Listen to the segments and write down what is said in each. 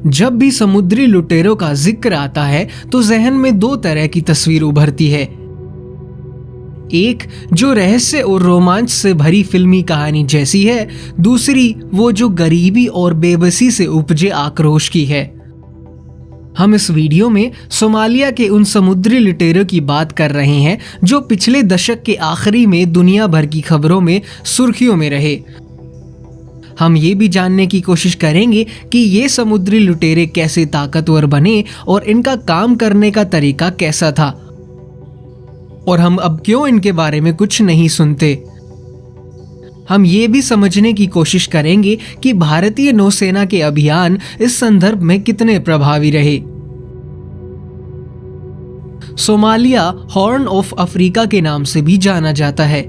जब भी समुद्री लुटेरों का जिक्र आता है तो जहन में दो तरह की तस्वीर उभरती है। एक जो रहस्य और रोमांच से भरी फिल्मी कहानी जैसी है, दूसरी वो जो गरीबी और बेबसी से उपजे आक्रोश की है। हम इस वीडियो में सोमालिया के उन समुद्री लुटेरों की बात कर रहे हैं जो पिछले दशक के आखिरी में दुनिया भर की खबरों में सुर्खियों में रहे। हम ये भी जानने की कोशिश करेंगे कि ये समुद्री लुटेरे कैसे ताकतवर बने और इनका काम करने का तरीका कैसा था, और हम अब क्यों इनके बारे में कुछ नहीं सुनते। हम ये भी समझने की कोशिश करेंगे कि भारतीय नौसेना के अभियान इस संदर्भ में कितने प्रभावी रहे। सोमालिया हॉर्न ऑफ अफ्रीका के नाम से भी जाना जाता है।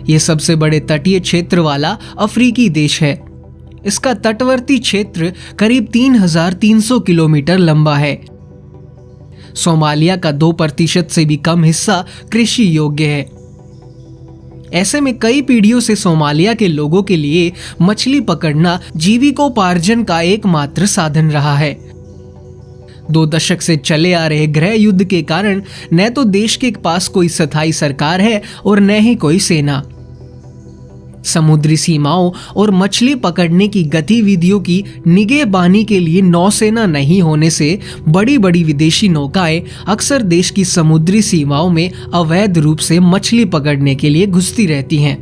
यह सबसे बड़े तटीय क्षेत्र वाला अफ्रीकी देश है। इसका तटवर्ती क्षेत्र करीब 3,300 किलोमीटर लंबा है। सोमालिया का 2% से भी कम हिस्सा कृषि योग्य है। ऐसे में कई पीढ़ियों से सोमालिया के लोगों के लिए मछली पकड़ना जीविकोपार्जन का एकमात्र साधन रहा है। 2 दशक से चले आ रहे गृह युद्ध के कारण न तो देश के पास कोई स्थायी सरकार है और न ही कोई सेना। समुद्री सीमाओं और मछली पकड़ने की गतिविधियों की निगहबानी के लिए नौसेना नहीं होने से बड़ी बड़ी विदेशी नौकाएं अक्सर देश की समुद्री सीमाओं में अवैध रूप से मछली पकड़ने के लिए घुसती रहती हैं।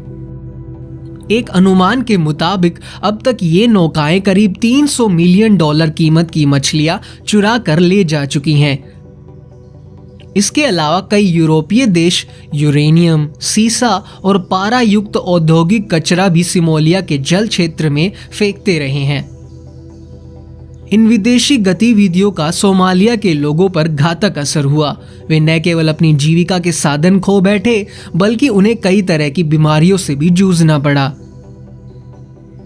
एक अनुमान के मुताबिक अब तक ये नौकाएं करीब $300 मिलियन कीमत की मछलियां चुरा कर ले जा चुकी हैं। इसके अलावा कई यूरोपीय देश यूरेनियम, सीसा और पारा युक्त औद्योगिक कचरा भी सोमालिया के जल क्षेत्र में फेंकते रहे हैं। इन विदेशी गतिविधियों का सोमालिया के लोगों पर घातक असर हुआ। वे न केवल अपनी जीविका के साधन खो बैठे, बल्कि उन्हें कई तरह की बीमारियों से भी जूझना पड़ा।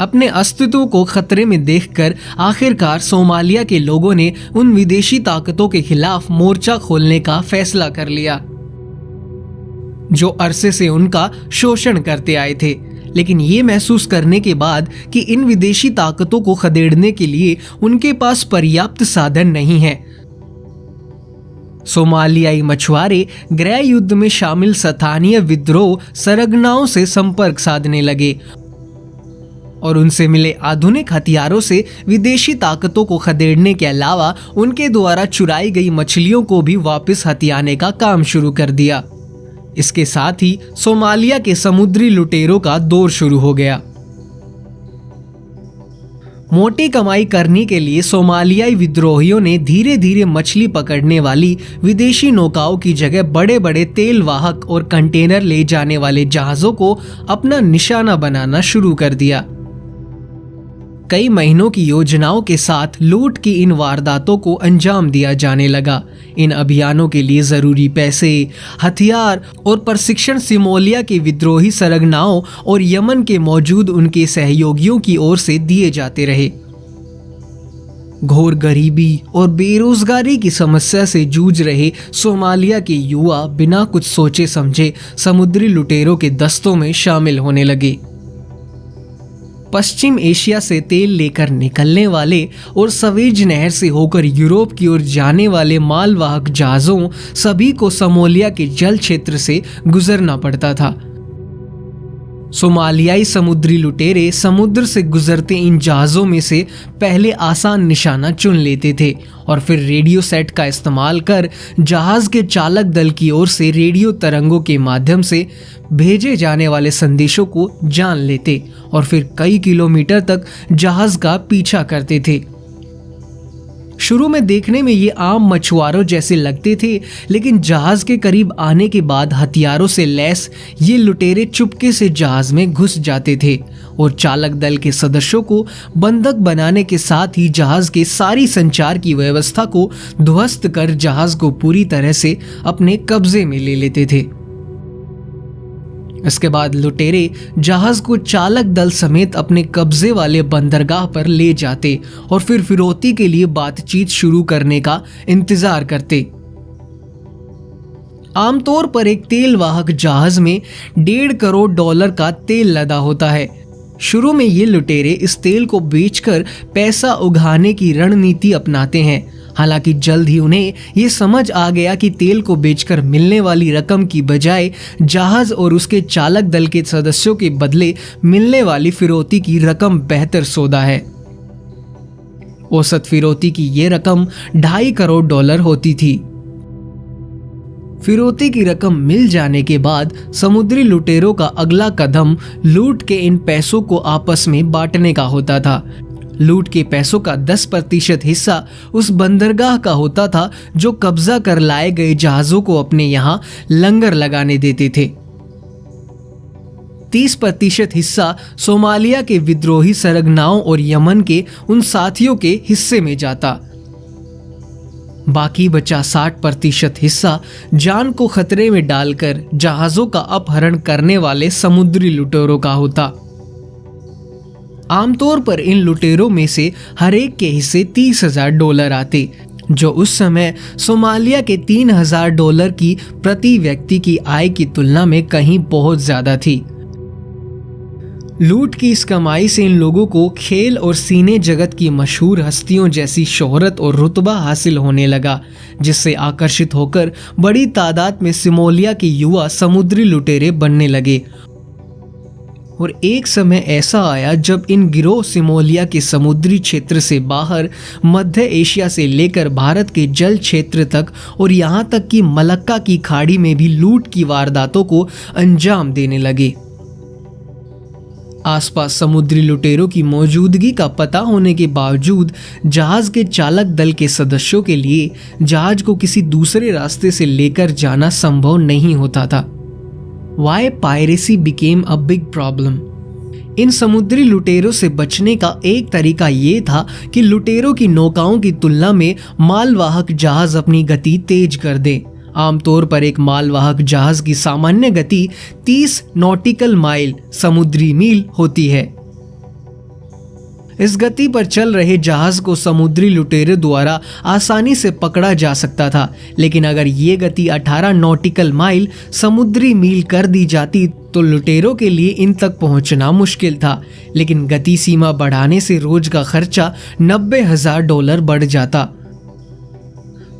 अपने अस्तित्व को खतरे में देखकर आखिरकार सोमालिया के लोगों ने उन विदेशी ताकतों के खिलाफ मोर्चा खोलने का फैसला कर लिया जो अरसे से उनका शोषण करते आए थे, लेकिन ये महसूस करने के बाद कि इन विदेशी ताकतों को खदेड़ने के लिए उनके पास पर्याप्त साधन नहीं है। सोमालियाई मछुआरे गृह युद्ध में शामिल स्थानीय विद्रोह सरगनाओं से संपर्क साधने लगे और उनसे मिले आधुनिक हथियारों से विदेशी ताकतों को खदेड़ने के अलावा उनके द्वारा चुराई गई मछलियों को भी वापस हथियाने का काम शुरू कर दिया। इसके साथ ही सोमालिया के समुद्री लुटेरों का दौर शुरू हो गया। मोटी कमाई करने के लिए सोमालियाई विद्रोहियों ने धीरे धीरे मछली पकड़ने वाली विदेशी नौकाओं की जगह बड़े बड़े तेल वाहक और कंटेनर ले जाने वाले जहाजों को अपना निशाना बनाना शुरू कर दिया। कई महीनों की योजनाओं के साथ लूट की इन वारदातों को अंजाम दिया जाने लगा। इन अभियानों के लिए जरूरी पैसे, हथियार और प्रशिक्षण सोमालिया के विद्रोही सरगनाओं और यमन के मौजूद उनके सहयोगियों की ओर से दिए जाते रहे। घोर गरीबी और बेरोजगारी की समस्या से जूझ रहे सोमालिया के युवा बिना कुछ सोचे समझे समुद्री लुटेरों के दस्तों में शामिल होने लगे। पश्चिम एशिया से तेल लेकर निकलने वाले और सवेज नहर से होकर यूरोप की ओर जाने वाले मालवाहक जहाजों सभी को सोमालिया के जल क्षेत्र से गुजरना पड़ता था। सोमालियाई समुद्री लुटेरे समुद्र से गुजरते इन जहाजों में से पहले आसान निशाना चुन लेते थे और फिर रेडियो सेट का इस्तेमाल कर जहाज के चालक दल की ओर से रेडियो तरंगों के माध्यम से भेजे जाने वाले संदेशों को जान लेते और फिर कई किलोमीटर तक जहाज का पीछा करते थे। शुरू में देखने में ये आम मछुआरों जैसे लगते थे, लेकिन जहाज के करीब आने के बाद हथियारों से लैस ये लुटेरे चुपके से जहाज में घुस जाते थे और चालक दल के सदस्यों को बंधक बनाने के साथ ही जहाज के सारी संचार की व्यवस्था को ध्वस्त कर जहाज को पूरी तरह से अपने कब्जे में ले लेते थे। इसके बाद लुटेरे जहाज को चालक दल समेत अपने कब्जे वाले बंदरगाह पर ले जाते और फिर फिरौती के लिए बातचीत शुरू करने का इंतजार करते। आमतौर पर एक तेल वाहक जहाज में $1.5 करोड़ का तेल लदा होता है। शुरू में ये लुटेरे इस तेल को बेचकर पैसा उगाने की रणनीति अपनाते हैं। हालांकि जल्द ही उन्हें ये समझ आ गया कि तेल को बेचकर मिलने वाली रकम की बजाय जहाज और उसके चालक दल के सदस्यों के बदले मिलने वाली फिरौती की रकम बेहतर सौदा है। औसत फिरौती की ये रकम $2.5 करोड़ होती थी। फिरौती की रकम मिल जाने के बाद समुद्री लुटेरों का अगला कदम लूट के इन पैसों को आपस में बांटने का होता था। लूट के पैसों का 10% हिस्सा उस बंदरगाह का होता था जो कब्जा कर लाए गए जहाजों को अपने यहाँ लंगर लगाने देते थे। 30% हिस्सा सोमालिया के विद्रोही सरगनाओं और यमन के उन साथियों के हिस्से में जाता। बाकी बचा 60% हिस्सा जान को खतरे में डालकर जहाजों का अपहरण करने वाले समुद्री लुटेरों का होता। आमतौर पर इन लुटेरों में से हर एक के हिस्से $30,000 आते, जो उस समय सोमालिया के $3,000 की प्रति व्यक्ति की आय की तुलना में कहीं बहुत ज्यादा थी। लूट की इस कमाई से इन लोगों को खेल और सिने जगत की मशहूर हस्तियों जैसी शोहरत और रुतबा हासिल होने लगा, जिससे आकर्षित होकर बड़ी तादाद में सोमालिया के युवा समुद्री लुटेरे बनने लगे। और एक समय ऐसा आया जब इन गिरोह सोमालिया के समुद्री क्षेत्र से बाहर मध्य एशिया से लेकर भारत के जल क्षेत्र तक और यहाँ तक कि मलक्का की खाड़ी में भी लूट की वारदातों को अंजाम देने लगे। आसपास समुद्री लुटेरों की मौजूदगी का पता होने के बावजूद जहाज के चालक दल के सदस्यों के लिए जहाज को किसी दूसरे रास्ते से लेकर जाना संभव नहीं होता था। Why piracy became a big problem? इन समुद्री लुटेरों से बचने का एक तरीका ये था कि लुटेरों की नौकाओं की तुलना में मालवाहक जहाज अपनी गति तेज कर दें। आमतौर पर एक मालवाहक जहाज की सामान्य गति 30 नॉटिकल माइल समुद्री मील होती है। इस गति पर चल रहे जहाज को समुद्री लुटेरों द्वारा आसानी से पकड़ा जा सकता था, लेकिन अगर ये गति 18 नॉटिकल माइल समुद्री मील कर दी जाती तो लुटेरों के लिए इन तक पहुंचना मुश्किल था। लेकिन गति सीमा बढ़ाने से रोज का खर्चा $90,000 बढ़ जाता।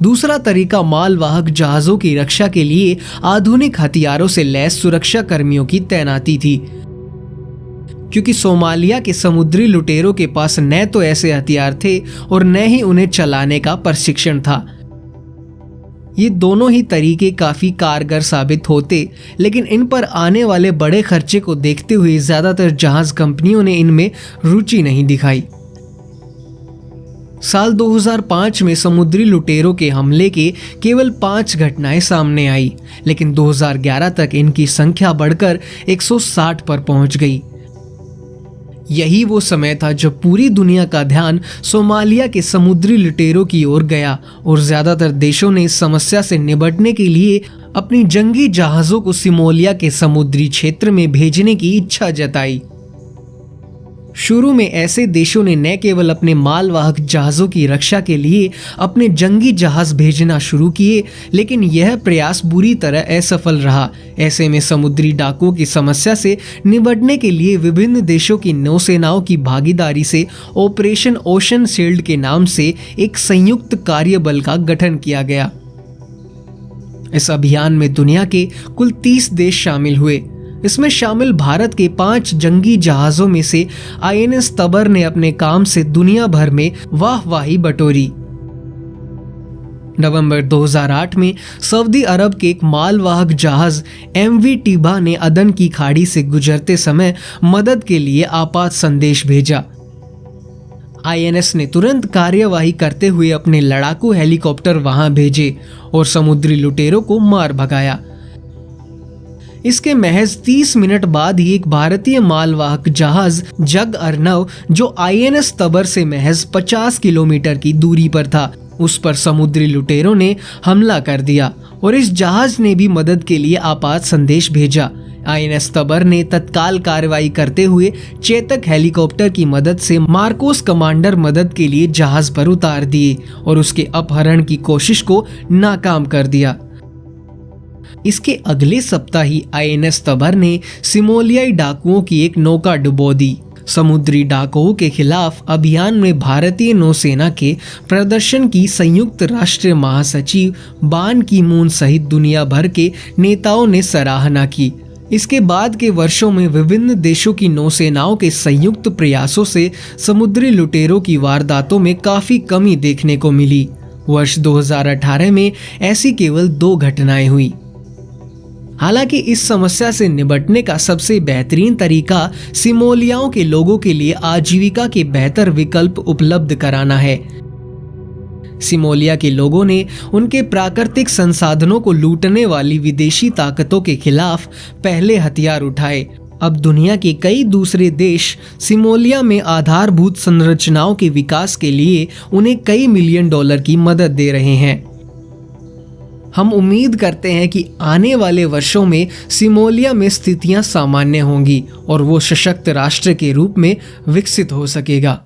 दूसरा तरीका मालवाहक जहाजों की रक्षा के लिए आधुनिक हथियारों से लैस सुरक्षा कर्मियों की तैनाती थी, क्योंकि सोमालिया के समुद्री लुटेरों के पास न तो ऐसे हथियार थे और न ही उन्हें चलाने का प्रशिक्षण था। ये दोनों ही तरीके काफी कारगर साबित होते, लेकिन इन पर आने वाले बड़े खर्चे को देखते हुए ज्यादातर जहाज कंपनियों ने इनमें रुचि नहीं दिखाई। साल 2005 में समुद्री लुटेरों के हमले के केवल 5 घटनाएं सामने आई, लेकिन 2011 तक इनकी संख्या बढ़कर 160 पर पहुंच गई। यही वो समय था जब पूरी दुनिया का ध्यान सोमालिया के समुद्री लुटेरों की ओर गया और ज्यादातर देशों ने इस समस्या से निपटने के लिए अपनी जंगी जहाजों को सोमालिया के समुद्री क्षेत्र में भेजने की इच्छा जताई। शुरू में ऐसे देशों ने न केवल अपने मालवाहक जहाजों की रक्षा के लिए अपने जंगी जहाज भेजना शुरू किए, लेकिन यह प्रयास बुरी तरह असफल रहा। ऐसे में समुद्री डाकुओं की समस्या से निपटने के लिए विभिन्न देशों की नौसेनाओं की भागीदारी से ऑपरेशन ओशन शील्ड के नाम से एक संयुक्त कार्यबल का गठन किया गया। इस अभियान में दुनिया के कुल 30 देश शामिल हुए। इसमें शामिल भारत के 5 जंगी जहाजों में से INS तबर ने अपने काम से दुनिया भर में वाहवाही बटोरी। नवंबर 2008 में सऊदी अरब के एक मालवाहक जहाज MV टिबा ने अदन की खाड़ी से गुजरते समय मदद के लिए आपात संदेश भेजा। INS ने तुरंत कार्यवाही करते हुए अपने लड़ाकू हेलीकॉप्टर वहां भेजे और समुद्री लुटेरों को मार भगाया। इसके महज 30 मिनट बाद ही एक भारतीय मालवाहक जहाज जग अर्नव, जो INS तबर से महज 50 किलोमीटर की दूरी पर था, उस पर समुद्री लुटेरों ने हमला कर दिया और इस जहाज ने भी मदद के लिए आपात संदेश भेजा। INS तबर ने तत्काल कार्रवाई करते हुए चेतक हेलीकॉप्टर की मदद से मार्कोस कमांडर मदद के लिए जहाज पर उतार दिए और उसके अपहरण की कोशिश को नाकाम कर दिया। इसके अगले सप्ताह ही INS तबर ने सोमालियाई डाकुओं की एक नौका डुबो दी। समुद्री डाकुओं के खिलाफ अभियान में भारतीय नौसेना के प्रदर्शन की संयुक्त राष्ट्र महासचिव बान की मून सहित दुनिया भर के नेताओं ने सराहना की। इसके बाद के वर्षों में विभिन्न देशों की नौसेनाओं के संयुक्त प्रयासों से समुद्री लुटेरों की वारदातों में काफी कमी देखने को मिली। वर्ष 2018 में ऐसी केवल 2 घटनाएं हुई। हालांकि इस समस्या से निपटने का सबसे बेहतरीन तरीका सिमोलियाओं के लोगों के लिए आजीविका के बेहतर विकल्प उपलब्ध कराना है। सिमोलिया के लोगों ने उनके प्राकृतिक संसाधनों को लूटने वाली विदेशी ताकतों के खिलाफ पहले हथियार उठाए। अब दुनिया के कई दूसरे देश सिमोलिया में आधारभूत संरचनाओं के विकास के लिए उन्हें कई मिलियन डॉलर की मदद दे रहे हैं। हम उम्मीद करते हैं कि आने वाले वर्षों में सिमोलिया में स्थितियां सामान्य होंगी और वो सशक्त राष्ट्र के रूप में विकसित हो सकेगा।